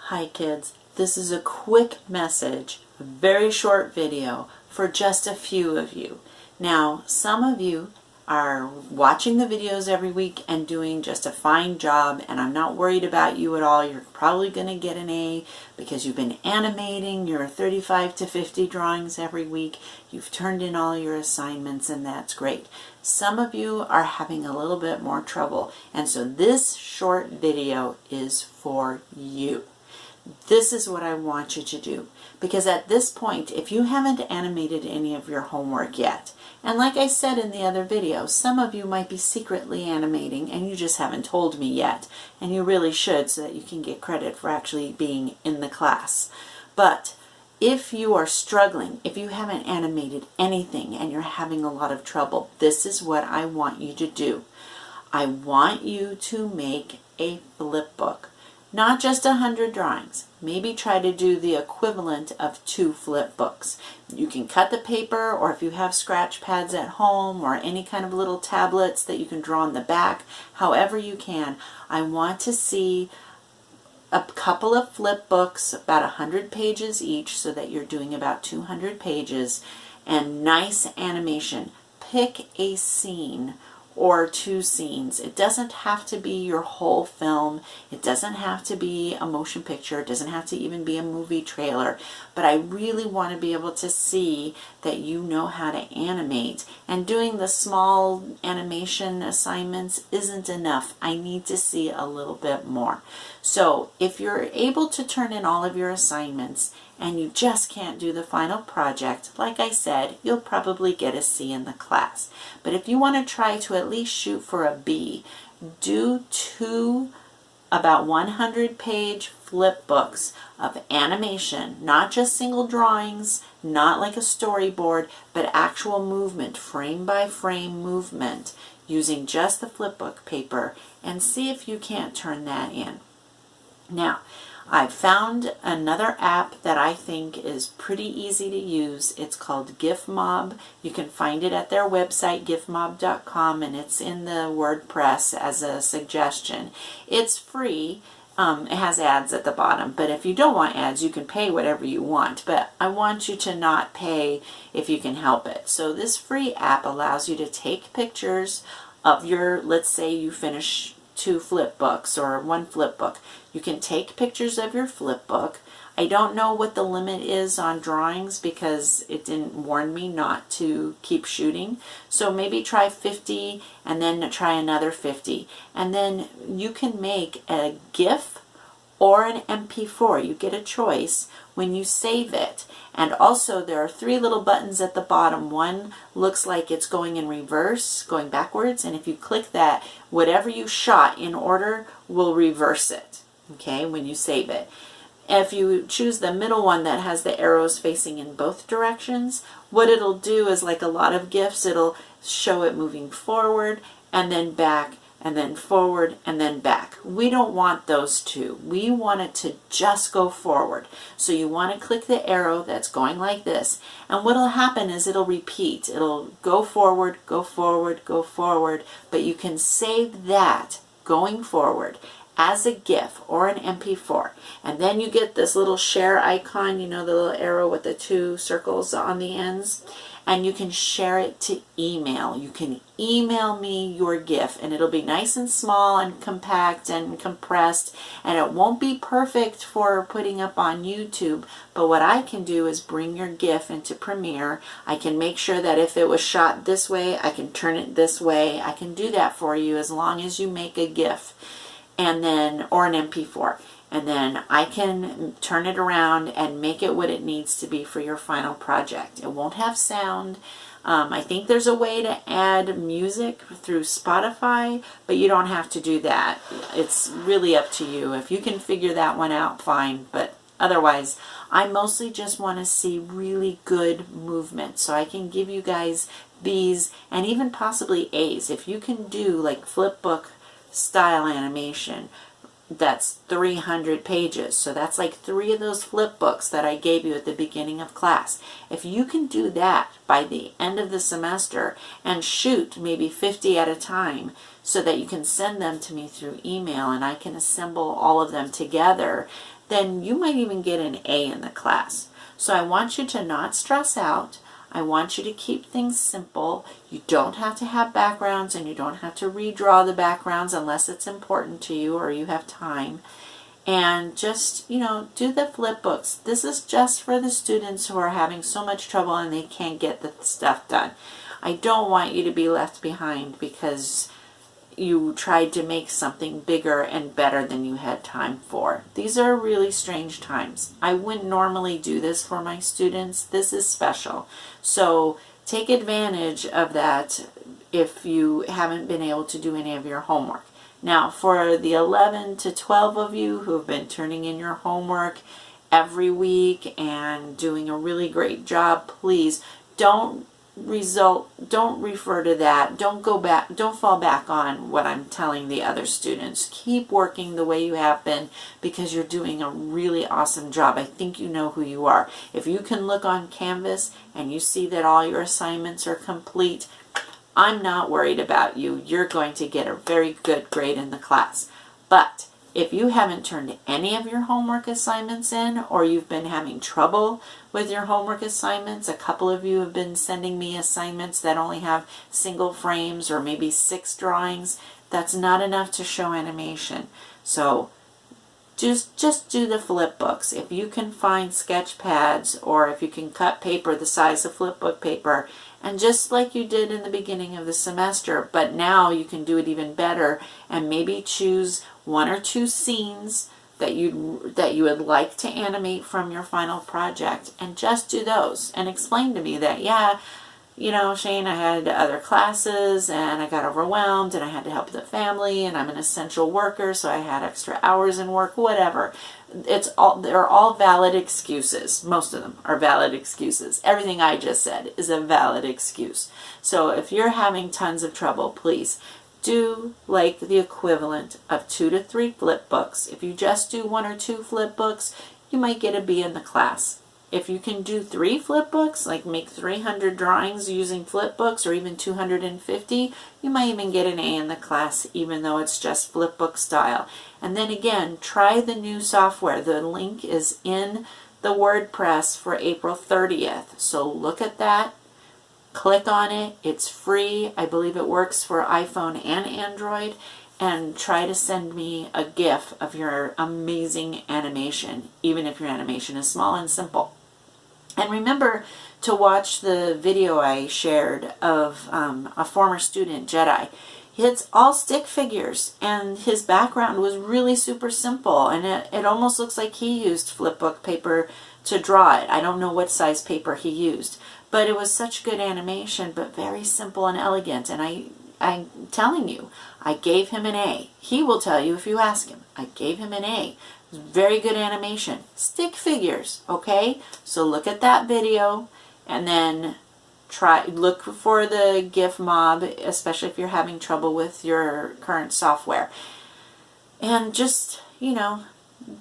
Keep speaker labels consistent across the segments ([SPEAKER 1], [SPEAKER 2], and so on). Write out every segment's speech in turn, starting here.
[SPEAKER 1] Hi kids, this is a quick message, a very short video for just a few of you. Now, some of you are watching the videos every week and doing just a fine job, and I'm not worried about you at all. You're probably going to get an A because you've been animating your 35 to 50 drawings every week. You've turned in all your assignments, and that's great. Some of you are having a little bit more trouble, and so this short video is for you. This is what I want you to do, because at this point, if you haven't animated any of your homework yet, and like I said in the other video, some of you might be secretly animating and you just haven't told me yet, and you really should so that you can get credit for actually being in the class. But if you are struggling, if you haven't animated anything and you're having a lot of trouble, this is what I want you to do. I want you to make a flip book. Not just 100 drawings. Maybe try to do the equivalent of 2 flip books. You can cut the paper, or if you have scratch pads at home or any kind of little tablets that you can draw on the back, however you can. I want to see a couple of flip books, about 100 pages each, so that you're doing about 200 pages, and nice animation. Pick a scene or 2 scenes. It doesn't have to be your whole film. It doesn't have to be a motion picture. It doesn't have to even be a movie trailer. But I really want to be able to see that you know how to animate. And doing the small animation assignments isn't enough. I need to see a little bit more. So if you're able to turn in all of your assignments and you just can't do the final project, like I said, you'll probably get a C in the class. But if you want to try to at least shoot for a B, do 2 about 100-page flip books of animation, not just single drawings, not like a storyboard, but actual movement, frame by frame movement, using just the flip book paper, and see if you can't turn that in. Now, I found another app that I think is pretty easy to use. It's called GIFMob. You can find it at their website, gifmob.com, and it's in the WordPress as a suggestion. It's free. It has ads at the bottom, but if you don't want ads, you can pay whatever you want. But I want you to not pay if you can help it. So this free app allows you to take pictures of your, let's say you finish 2 flip books or 1 flip book. You can take pictures of your flip book. I don't know what the limit is on drawings because it didn't warn me not to keep shooting. So maybe try 50 and then try another 50. And then you can make a GIF or an MP4. You get a choice when you save it. And also there are 3 little buttons at the bottom. One looks like it's going in reverse, going backwards, and if you click that, whatever you shot in order will reverse it, okay, when you save it. If you choose the middle one that has the arrows facing in both directions, what it'll do is, like a lot of GIFs, it'll show it moving forward and then back and then forward and then back. We don't want those 2. We want it to just go forward. So you want to click the arrow that's going like this, and what'll happen is it'll repeat. It'll go forward, go forward, go forward, but you can save that going forward as a GIF or an MP4. And then you get this little share icon, you know, the little arrow with the 2 circles on the ends, and you can share it to email. You can email me your GIF, and it'll be nice and small and compact and compressed, and it won't be perfect for putting up on YouTube, but what I can do is bring your GIF into Premiere. I can make sure that if it was shot this way, I can turn it this way. I can do that for you as long as you make a GIF, and then, or an MP4. And then I can turn it around and make it what it needs to be for your final project. It won't have sound. I think there's a way to add music through Spotify, but you don't have to do that. It's really up to you. If you can figure that one out, fine. But otherwise, I mostly just want to see really good movement, so I can give you guys B's and even possibly A's. If you can do like flip book style animation, that's 300 pages. So that's like 3 of those flip books that I gave you at the beginning of class. If you can do that by the end of the semester and shoot maybe 50 at a time so that you can send them to me through email and I can assemble all of them together, then you might even get an A in the class. So I want you to not stress out. I want you to keep things simple. You don't have to have backgrounds, and you don't have to redraw the backgrounds unless it's important to you or you have time. And just, do the flip books. This is just for the students who are having so much trouble and they can't get the stuff done. I don't want you to be left behind because you tried to make something bigger and better than you had time for. These are really strange times. I wouldn't normally do this for my students. This is special. So take advantage of that if you haven't been able to do any of your homework. Now, for the 11 to 12 of you who have been turning in your homework every week and doing a really great job, please don't refer to that. Don't fall back on what I'm telling the other students. Keep working the way you have been because you're doing a really awesome job. I think you know who you are. If you can look on Canvas and you see that all your assignments are complete, I'm not worried about you. You're going to get a very good grade in the class. But if you haven't turned any of your homework assignments in, or you've been having trouble with your homework assignments, a couple of you have been sending me assignments that only have single frames or maybe 6 drawings, that's not enough to show animation. So just do the flip books. If you can find sketch pads, or if you can cut paper the size of flip book paper, and just like you did in the beginning of the semester, but now you can do it even better and maybe choose 1 or 2 scenes that you would like to animate from your final project, and just do those and explain to me that, yeah, Shane, I had other classes and I got overwhelmed and I had to help the family and I'm an essential worker, so I had extra hours in work, whatever. They're all valid excuses. Most of them are valid excuses. Everything I just said is a valid excuse. So if you're having tons of trouble, please do like the equivalent of 2 to 3 flip books. If you just do 1 or 2 flip books, you might get a B in the class. If you can do 3 flip books, like make 300 drawings using flip books, or even 250, you might even get an A in the class, even though it's just flip book style. And then again, try the new software. The link is in the WordPress for April 30th. So look at that. Click on it. It's free. I believe it works for iPhone and Android. And try to send me a GIF of your amazing animation, even if your animation is small and simple. And remember to watch the video I shared of a former student, Jedi. It's all stick figures, and his background was really super simple, and it almost looks like he used flipbook paper to draw it. I don't know what size paper he used, but it was such good animation, but very simple and elegant. And I'm telling you, I gave him an A. He will tell you if you ask him. I gave him an A. Very good animation. Stick figures, okay? So look at that video and then look for the GIF mob, especially if you're having trouble with your current software. And just,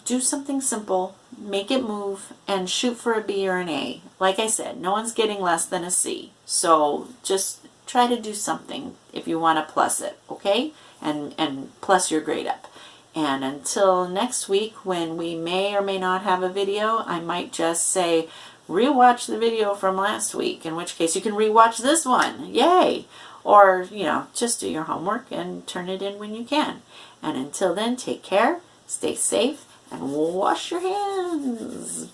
[SPEAKER 1] do something simple, make it move, and shoot for a B or an A. Like I said, no one's getting less than a C. So just try to do something if you want to plus it, okay? And plus your grade up. And until next week, when we may or may not have a video, I might just say, rewatch the video from last week, in which case you can rewatch this one. Yay! Or, just do your homework and turn it in when you can. And until then, take care, stay safe, and wash your hands.